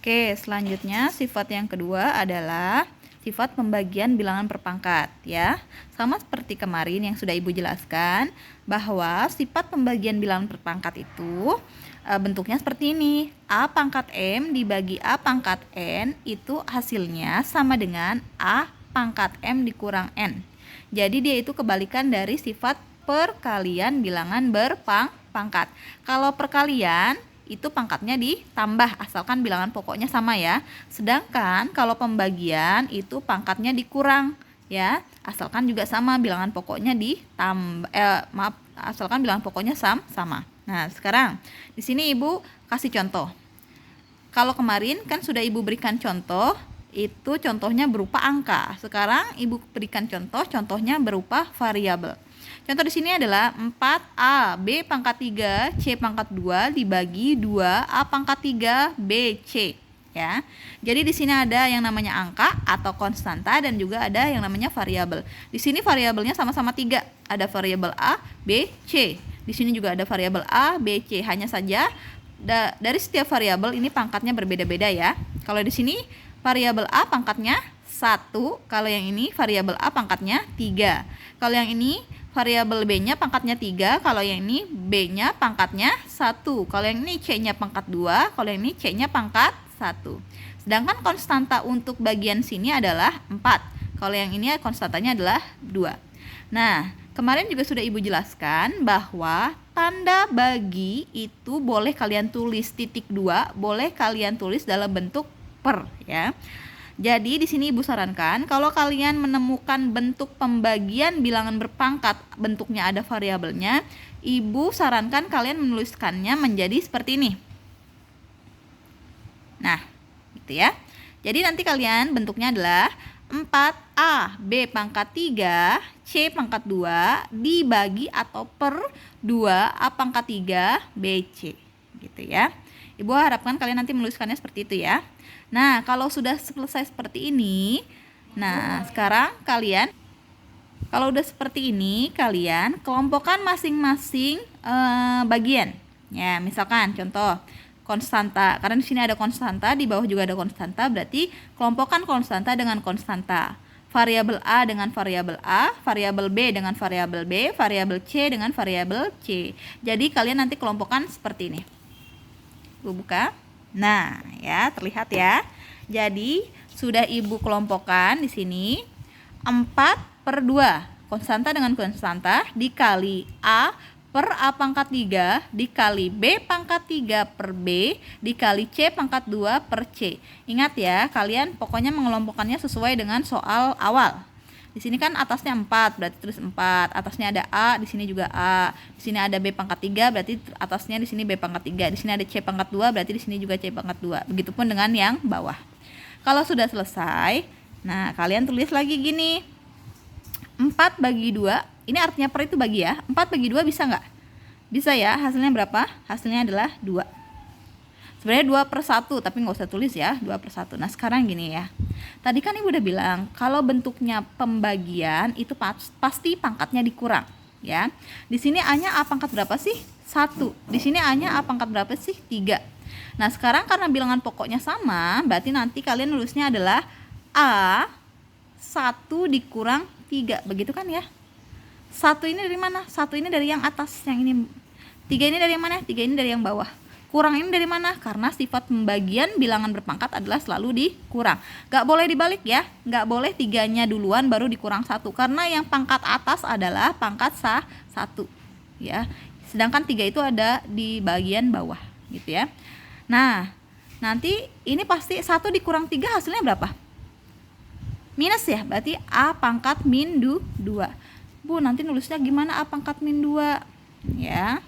Oke, selanjutnya sifat yang kedua adalah sifat pembagian bilangan per pangkat ya. Sama seperti kemarin yang sudah Ibu jelaskan bahwa sifat pembagian bilangan per pangkat itu bentuknya seperti ini. A pangkat M dibagi A pangkat N itu hasilnya sama dengan A pangkat M dikurang N. Jadi dia itu kebalikan dari sifat perkalian bilangan berpangkat. Kalau perkalian itu pangkatnya ditambah asalkan bilangan pokoknya sama ya. Sedangkan kalau pembagian itu pangkatnya dikurang ya, asalkan juga sama bilangan pokoknya ditambah asalkan bilangan pokoknya sama. Nah, sekarang di sini Ibu kasih contoh. Kalau kemarin kan sudah Ibu berikan contoh, itu contohnya berupa angka. Sekarang Ibu berikan contohnya berupa variabel. Contoh di sini adalah 4A B pangkat 3 C pangkat 2 dibagi 2A pangkat 3 B C ya. Jadi di sini ada yang namanya angka atau konstanta dan juga ada yang namanya variabel. Di sini variabelnya sama-sama 3. Ada variabel A, B, C. Di sini juga ada variabel A, B, C. Hanya saja dari setiap variabel ini pangkatnya berbeda-beda ya. Kalau di sini variabel A pangkatnya 1, kalau yang ini variabel A pangkatnya 3. Kalau yang ini variabel B-nya pangkatnya 3, kalau yang ini B-nya pangkatnya 1. Kalau yang ini C-nya pangkat 2, kalau yang ini C-nya pangkat 1. Sedangkan konstanta untuk bagian sini adalah 4. Kalau yang ini konstantanya adalah 2. Nah, kemarin juga sudah Ibu jelaskan bahwa tanda bagi itu boleh kalian tulis titik 2, boleh kalian tulis dalam bentuk per ya. Jadi di sini Ibu sarankan kalau kalian menemukan bentuk pembagian bilangan berpangkat bentuknya ada variabelnya, Ibu sarankan kalian menuliskannya menjadi seperti ini. Nah, gitu ya. Jadi nanti kalian bentuknya adalah 4A B pangkat 3 C pangkat 2 dibagi atau per 2A pangkat 3 BC gitu ya. Ibu harapkan kalian nanti menuliskannya seperti itu ya. Nah, kalau sudah selesai seperti ini, nah sekarang kalian kalau udah seperti ini, kalian kelompokkan masing-masing bagian. Ya, misalkan contoh konstanta, karena di sini ada konstanta, di bawah juga ada konstanta, berarti kelompokkan konstanta dengan konstanta. Variabel A dengan variabel A, variabel B dengan variabel B, variabel C dengan variabel C. Jadi kalian nanti kelompokkan seperti ini. Ibu buka. Nah, ya, terlihat ya. Jadi, sudah Ibu kelompokkan di sini 4/2. Konstanta dengan konstanta dikali A per A pangkat 3 dikali B pangkat 3 per B dikali C pangkat 2 per C. Ingat ya, kalian pokoknya mengelompokkannya sesuai dengan soal awal. Di sini kan atasnya 4, berarti tulis 4. Atasnya ada A, di sini juga A. Di sini ada B pangkat 3, berarti atasnya di sini B pangkat 3. Di sini ada C pangkat 2, berarti di sini juga C pangkat 2. Begitupun dengan yang bawah. Kalau sudah selesai, nah kalian tulis lagi gini. 4 bagi 2, ini artinya per itu bagi ya. 4 bagi 2 bisa nggak? Bisa ya, hasilnya berapa? Hasilnya adalah 2. Sebenarnya 2/1, tapi nggak usah tulis ya, 2/1. Nah, sekarang gini ya. Tadi kan Ibu udah bilang, kalau bentuknya pembagian itu pasti pangkatnya dikurang, ya. Di sini A-nya A pangkat berapa sih? 1. Di sini A-nya A pangkat berapa sih? 3. Nah, sekarang karena bilangan pokoknya sama, berarti nanti kalian nulisnya adalah A 1 dikurang 3, begitu kan ya? 1 ini dari mana? 1 ini dari yang atas, yang ini. 3 ini dari yang mana? 3 ini dari yang bawah. Kurang ini dari mana? Karena sifat pembagian bilangan berpangkat adalah selalu dikurang. Gak boleh dibalik ya. Gak boleh 3-nya duluan baru dikurang 1. Karena yang pangkat atas adalah pangkat 1 ya. Sedangkan 3 itu ada di bagian bawah gitu ya. Nah, nanti ini pasti 1 dikurang 3 hasilnya berapa? Minus ya. Berarti A pangkat min 2. Bu, nanti nulisnya gimana A pangkat min 2? Ya.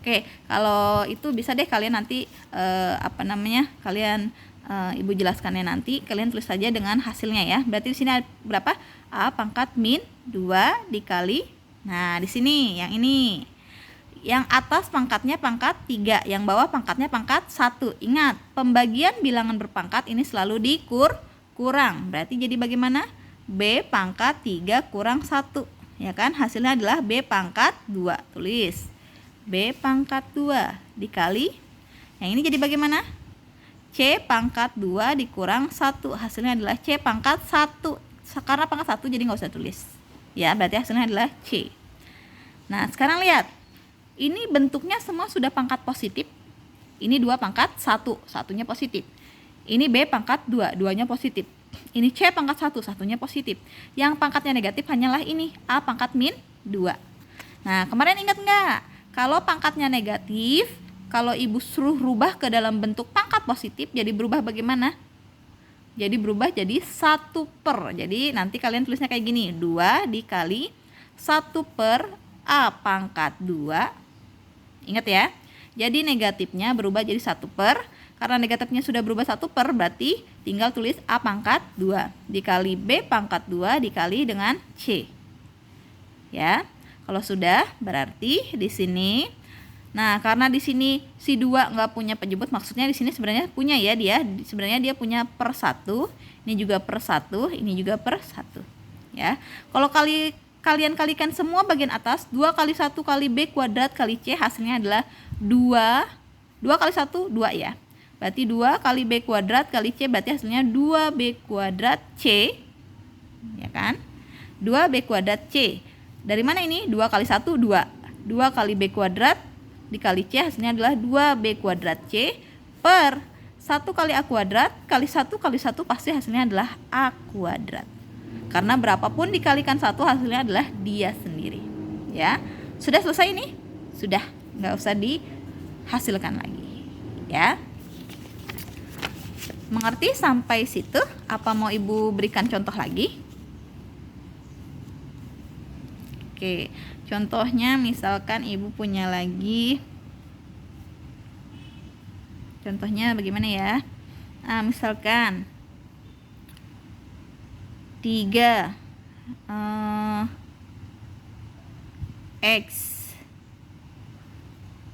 Oke, kalau itu bisa deh kalian nanti kalian Ibu jelaskannya nanti, kalian tulis saja dengan hasilnya ya. Berarti di sini ada berapa? A pangkat min 2 dikali. Nah, di sini yang ini. Yang atas pangkatnya pangkat 3, yang bawah pangkatnya pangkat 1. Ingat, pembagian bilangan berpangkat ini selalu kurang. Berarti jadi bagaimana? B pangkat 3 kurang 1. Ya kan? Hasilnya adalah B pangkat 2. Tulis. B pangkat 2 dikali, yang ini jadi bagaimana? C pangkat 2 dikurang 1. Hasilnya adalah C pangkat 1. Karena pangkat 1 jadi nggak usah tulis. Ya, berarti hasilnya adalah C. Nah, sekarang lihat. Ini bentuknya semua sudah pangkat positif. Ini 2 pangkat 1, satunya positif. Ini B pangkat 2, 2-nya positif. Ini C pangkat 1, satunya positif. Yang pangkatnya negatif hanyalah ini, A pangkat min 2. Nah, kemarin ingat nggak? Kalau pangkatnya negatif, kalau ibu suruh rubah ke dalam bentuk pangkat positif, jadi berubah bagaimana? Jadi berubah jadi 1 per. Jadi nanti kalian tulisnya kayak gini, 2 dikali 1 per A pangkat 2. Ingat ya. Jadi negatifnya berubah jadi 1 per. Karena negatifnya sudah berubah 1 per, berarti tinggal tulis A pangkat 2 dikali B pangkat 2 dikali dengan C. Ya. Kalau sudah, berarti di sini, nah karena di sini si 2 nggak punya penyebut, maksudnya di sini sebenarnya punya ya dia. Sebenarnya dia punya per 1, ini juga per 1, ini juga per 1. Ya. Kalau kalian kalikan semua bagian atas, 2 kali 1 kali B kuadrat kali C, hasilnya adalah 2 kali 1, 2 ya. Berarti 2 kali B kuadrat kali C, berarti hasilnya 2B kuadrat C. Ya kan? 2B kuadrat C. Dari mana ini? 2 kali 1, 2. 2 kali B kuadrat dikali C, hasilnya adalah 2B kuadrat C per 1 kali A kuadrat kali 1 kali 1, pasti hasilnya adalah A kuadrat. Karena berapapun dikalikan 1, hasilnya adalah dia sendiri. Ya. Sudah selesai ini? Sudah. Nggak usah dihasilkan lagi. Ya. Mengerti sampai situ? Apa mau ibu berikan contoh lagi? Oke, contohnya misalkan ibu punya lagi, contohnya bagaimana ya? Misalkan 3 X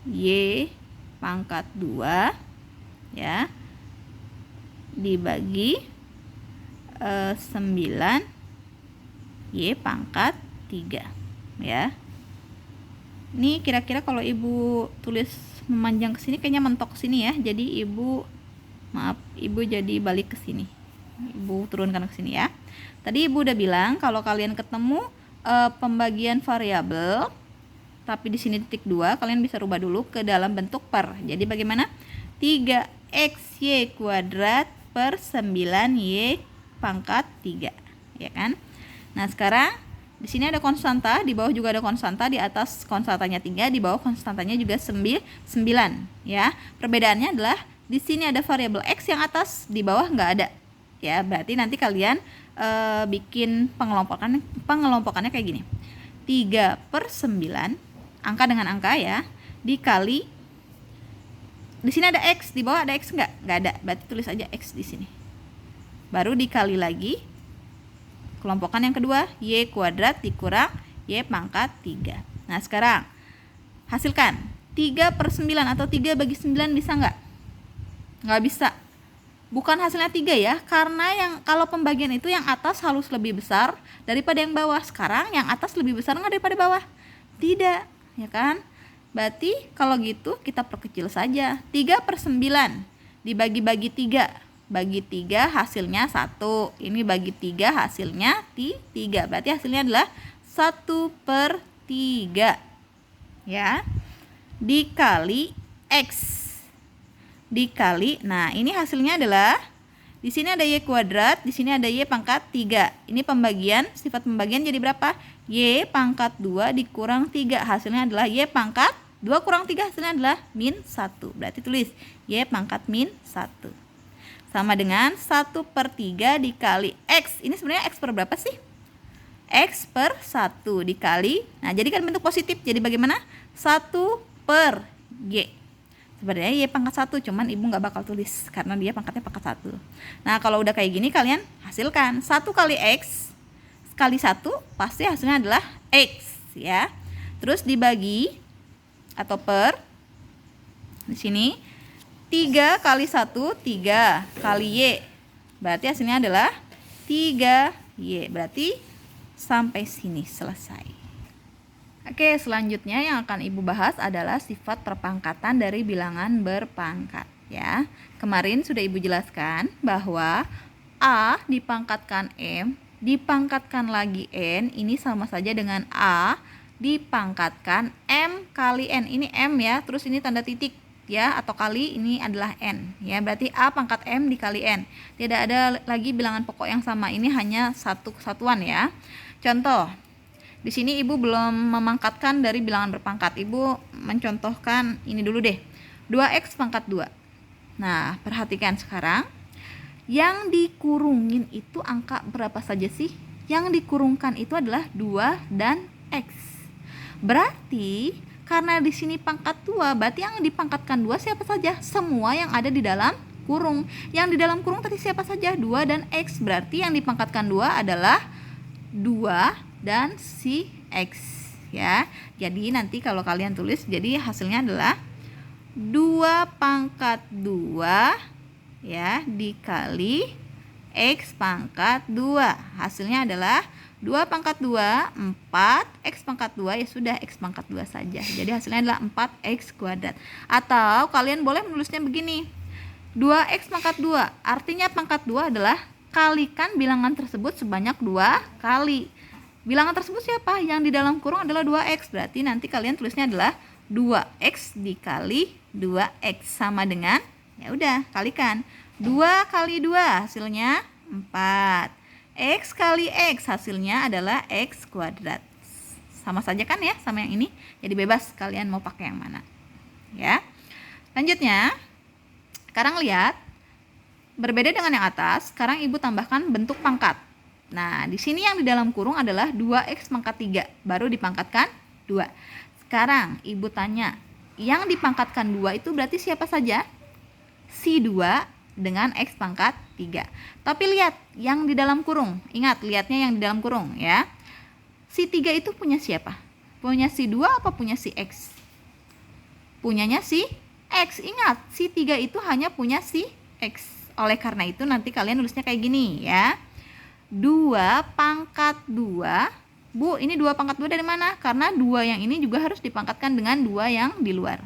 Y pangkat 2 ya dibagi 9 Y pangkat 3 ya. Ini kira-kira kalau ibu tulis memanjang ke sini kayaknya mentok ke sini ya. Jadi ibu jadi balik ke sini. Ibu turunkan ke sini ya. Tadi ibu udah bilang kalau kalian ketemu pembagian variabel tapi di sini titik 2, kalian bisa rubah dulu ke dalam bentuk per. Jadi bagaimana? 3xy kuadrat per 9y pangkat 3, ya kan? Nah, sekarang di sini ada konstanta, di bawah juga ada konstanta, di atas konstantanya 3, di bawah konstantanya juga 9, ya. Perbedaannya adalah di sini ada variabel x yang atas, di bawah nggak ada. Ya, berarti nanti kalian bikin pengelompokannya kayak gini. 3 per 9, angka dengan angka ya, dikali, di sini ada x, di bawah ada x nggak ada, berarti tulis aja x di sini. Baru dikali lagi kelompokan yang kedua, y kuadrat dikurang y pangkat 3. Nah, sekarang hasilkan 3 per 9 atau 3 bagi 9 bisa nggak? Nggak bisa. Bukan hasilnya 3 ya, karena yang kalau pembagian itu yang atas harus lebih besar daripada yang bawah. Sekarang yang atas lebih besar nggak daripada bawah? Tidak, ya kan? Berarti kalau gitu kita perkecil saja. 3 per 9 dibagi-bagi 3. Bagi 3 hasilnya 1. Ini bagi 3 hasilnya 3. Berarti hasilnya adalah 1 per 3. Ya. Dikali X. Dikali, nah ini hasilnya adalah, di sini ada Y kuadrat, di sini ada Y pangkat 3. Ini pembagian, sifat pembagian jadi berapa? Y pangkat 2 dikurang 3. Hasilnya adalah Y pangkat 2 kurang 3, hasilnya adalah min 1. Berarti tulis Y pangkat min 1. Sama dengan 1 per 3 dikali X. Ini sebenarnya X per berapa sih? X per 1 dikali, nah jadi kan bentuk positif. Jadi bagaimana? 1 per Y. Sebenarnya Y pangkat 1, cuman ibu nggak bakal tulis karena dia pangkatnya pangkat 1. Nah, kalau udah kayak gini kalian hasilkan 1 kali X kali 1 pasti hasilnya adalah X ya. Terus dibagi atau per, di sini 3 kali 1, 3 kali Y. Berarti hasilnya adalah 3Y. Berarti sampai sini selesai. Oke, selanjutnya yang akan ibu bahas adalah sifat perpangkatan dari bilangan berpangkat. Ya, kemarin sudah Ibu jelaskan bahwa A dipangkatkan M, dipangkatkan lagi N, ini sama saja dengan A dipangkatkan M kali N. Ini M ya, terus ini tanda titik ya, atau kali, ini adalah N ya. Berarti A pangkat M dikali N. Tidak ada lagi bilangan pokok yang sama, ini hanya satu kesatuan ya. Contoh, di sini Ibu belum memangkatkan dari bilangan berpangkat. Ibu mencontohkan ini dulu deh. 2x pangkat 2. Nah, perhatikan sekarang. Yang dikurungin itu angka berapa saja sih? Yang dikurungkan itu adalah 2 dan X. Berarti karena di sini pangkat 2, berarti yang dipangkatkan 2 siapa saja? Semua yang ada di dalam kurung. Yang di dalam kurung tadi siapa saja? 2 dan X. Berarti yang dipangkatkan 2 adalah 2 dan si X ya. Jadi nanti kalau kalian tulis, jadi hasilnya adalah 2 pangkat 2 ya dikali X pangkat 2. Hasilnya adalah 2 pangkat 2, 4, X pangkat 2, ya sudah X pangkat 2 saja. Jadi hasilnya adalah 4X kuadrat. Atau kalian boleh menulisnya begini, 2X pangkat 2, artinya pangkat 2 adalah kalikan bilangan tersebut sebanyak 2 kali. Bilangan tersebut siapa? Yang di dalam kurung adalah 2X. Berarti nanti kalian tulisnya adalah 2X dikali 2X sama dengan, ya udah kalikan, 2 kali 2 hasilnya 4. X kali X hasilnya adalah X kuadrat. Sama saja kan ya sama yang ini. Jadi bebas kalian mau pakai yang mana ya. Lanjutnya, sekarang lihat, berbeda dengan yang atas. Sekarang Ibu tambahkan bentuk pangkat. Nah, di sini yang di dalam kurung adalah 2X pangkat 3, baru dipangkatkan 2. Sekarang Ibu tanya, yang dipangkatkan 2 itu berarti siapa saja? Si 2 dengan X pangkat 3. Tapi lihat yang di dalam kurung. Ingat, lihatnya yang di dalam kurung ya. Si 3 itu punya siapa? Punya si 2 apa punya si X? Punyanya si X. Ingat, si 3 itu hanya punya si X. Oleh karena itu nanti kalian nulisnya kayak gini ya. 2 pangkat 2. Bu, ini 2 pangkat 2 dari mana? Karena 2 yang ini juga harus dipangkatkan dengan 2 yang di luar.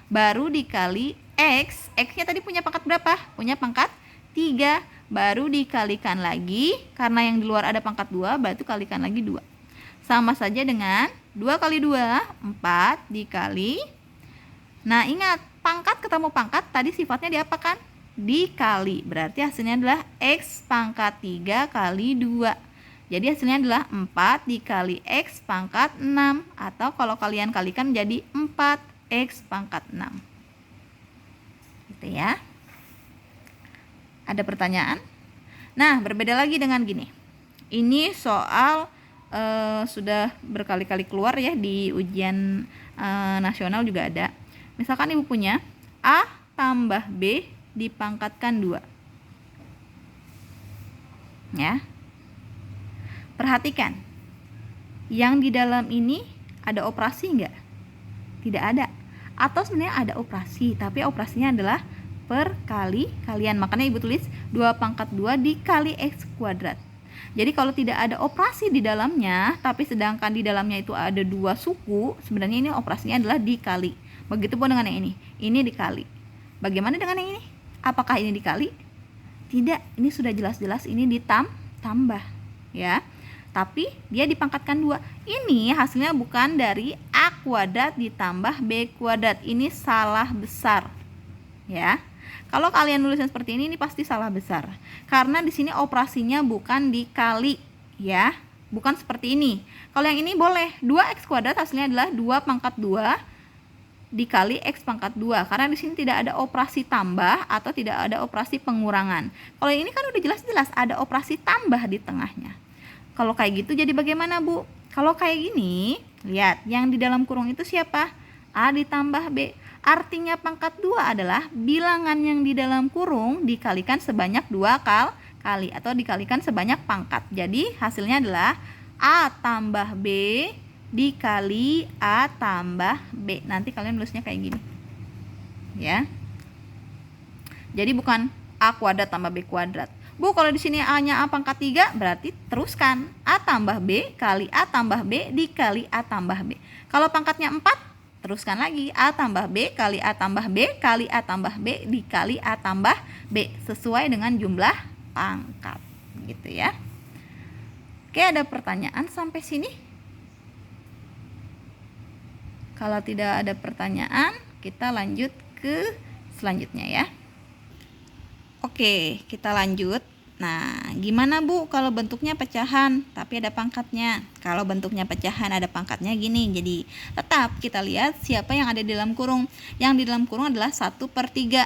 Baru dikali X. X-nya tadi punya pangkat berapa? Punya pangkat 3. Baru dikalikan lagi. Karena yang di luar ada pangkat 2, berarti kalikan lagi 2. Sama saja dengan 2 kali 2, 4 dikali. Nah, ingat, pangkat ketemu pangkat, tadi sifatnya diapakan? Dikali. Berarti hasilnya adalah X pangkat 3 kali 2. Jadi hasilnya adalah 4 dikali X pangkat 6. Atau kalau kalian kalikan menjadi 4X pangkat 6. Gitu ya. Ada pertanyaan? Nah, berbeda lagi dengan gini. Ini soal sudah berkali-kali keluar ya di ujian nasional juga ada. Misalkan Ibu punya A tambah B dipangkatkan 2. Ya. Perhatikan. Yang di dalam ini ada operasi enggak? Tidak ada. Atau sebenarnya ada operasi, tapi operasinya adalah per kali kalian. Makanya Ibu tulis 2 pangkat 2 dikali X kuadrat. Jadi kalau tidak ada operasi di dalamnya, tapi sedangkan di dalamnya itu ada 2 suku, sebenarnya ini operasinya adalah dikali. Begitupun dengan yang ini. Ini dikali. Bagaimana dengan yang ini? Apakah ini dikali? Tidak, ini sudah jelas-jelas ini ditambah ya. Tapi dia dipangkatkan 2. Ini hasilnya bukan dari A kuadrat ditambah B kuadrat. Ini salah besar. Ya. Kalau kalian nulisnya seperti ini pasti salah besar. Karena di sini operasinya bukan dikali, ya. Bukan seperti ini. Kalau yang ini boleh 2x kuadrat hasilnya adalah 2 pangkat 2 dikali x pangkat 2. Karena di sini tidak ada operasi tambah atau tidak ada operasi pengurangan. Kalau ini kan udah jelas-jelas ada operasi tambah di tengahnya. Kalau kayak gitu jadi bagaimana, Bu? Kalau kayak gini, lihat yang di dalam kurung itu siapa? A ditambah B. Artinya pangkat 2 adalah bilangan yang di dalam kurung dikalikan sebanyak 2 kali atau dikalikan sebanyak pangkat. Jadi hasilnya adalah A tambah B dikali A tambah B. Nanti kalian nulisnya kayak gini. Ya. Jadi bukan A kuadrat tambah B kuadrat. Bu, kalau di sini A-nya A pangkat 3, berarti teruskan A tambah B kali A tambah B dikali A tambah B. Kalau pangkatnya 4, Teruskan lagi, A tambah B kali A tambah B kali A tambah B dikali A tambah B sesuai dengan jumlah pangkat, gitu ya. Oke, ada pertanyaan sampai sini? Kalau tidak ada pertanyaan, kita lanjut ke selanjutnya ya. Oke, kita lanjut. Nah, gimana Bu kalau bentuknya pecahan tapi ada pangkatnya? Kalau bentuknya pecahan ada pangkatnya gini. Jadi tetap kita lihat siapa yang ada di dalam kurung. Yang di dalam kurung adalah 1/3.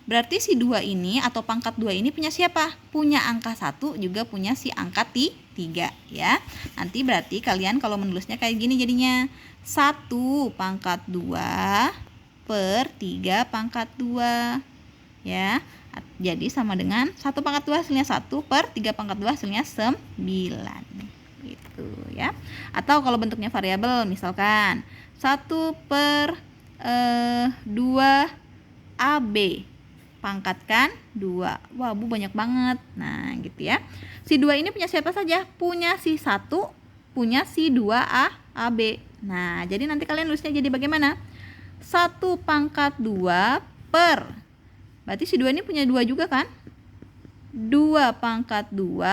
Berarti si 2 ini atau pangkat 2 ini punya siapa? Punya angka 1 juga punya si angka 3 ya. Nanti berarti kalian kalau menulisnya kayak gini jadinya 1 pangkat 2 per 3 pangkat 2 ya. Jadi sama dengan 1 pangkat 2 hasilnya 1 per 3 pangkat 2 hasilnya 9 gitu ya. Atau kalau bentuknya variabel misalkan 1 per 2 AB pangkatkan 2. Wah Bu banyak banget. Nah gitu ya. Si 2 ini punya siapa saja? Punya si 1, punya si 2A AB. Nah jadi nanti kalian nulisnya jadi bagaimana? 1 pangkat 2 per, berarti si 2 ini punya 2 juga kan? 2 pangkat 2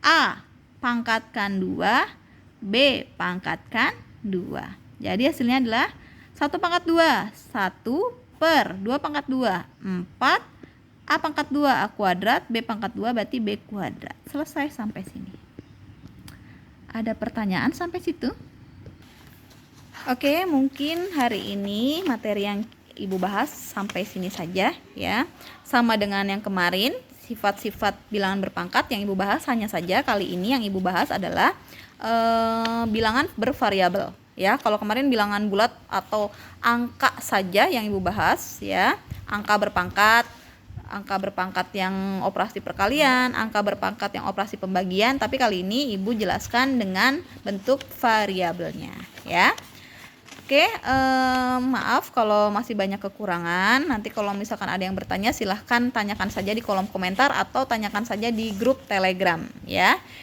A pangkatkan 2 B pangkatkan 2. Jadi hasilnya adalah 1 pangkat 2 1 per 2 pangkat 2 4 A pangkat 2 A kuadrat B pangkat 2 berarti B kuadrat. Selesai sampai sini. Ada pertanyaan sampai situ? Oke, mungkin hari ini materi yang Ibu bahas sampai sini saja ya. Sama dengan yang kemarin, sifat-sifat bilangan berpangkat yang Ibu bahas hanya saja kali ini yang Ibu bahas adalah bilangan bervariabel ya. Kalau kemarin bilangan bulat atau angka saja yang Ibu bahas ya. Angka berpangkat yang operasi perkalian, angka berpangkat yang operasi pembagian, tapi kali ini Ibu jelaskan dengan bentuk variabelnya ya. Oke, maaf kalau masih banyak kekurangan. Nanti kalau misalkan ada yang bertanya silahkan tanyakan saja di kolom komentar atau tanyakan saja di grup Telegram ya.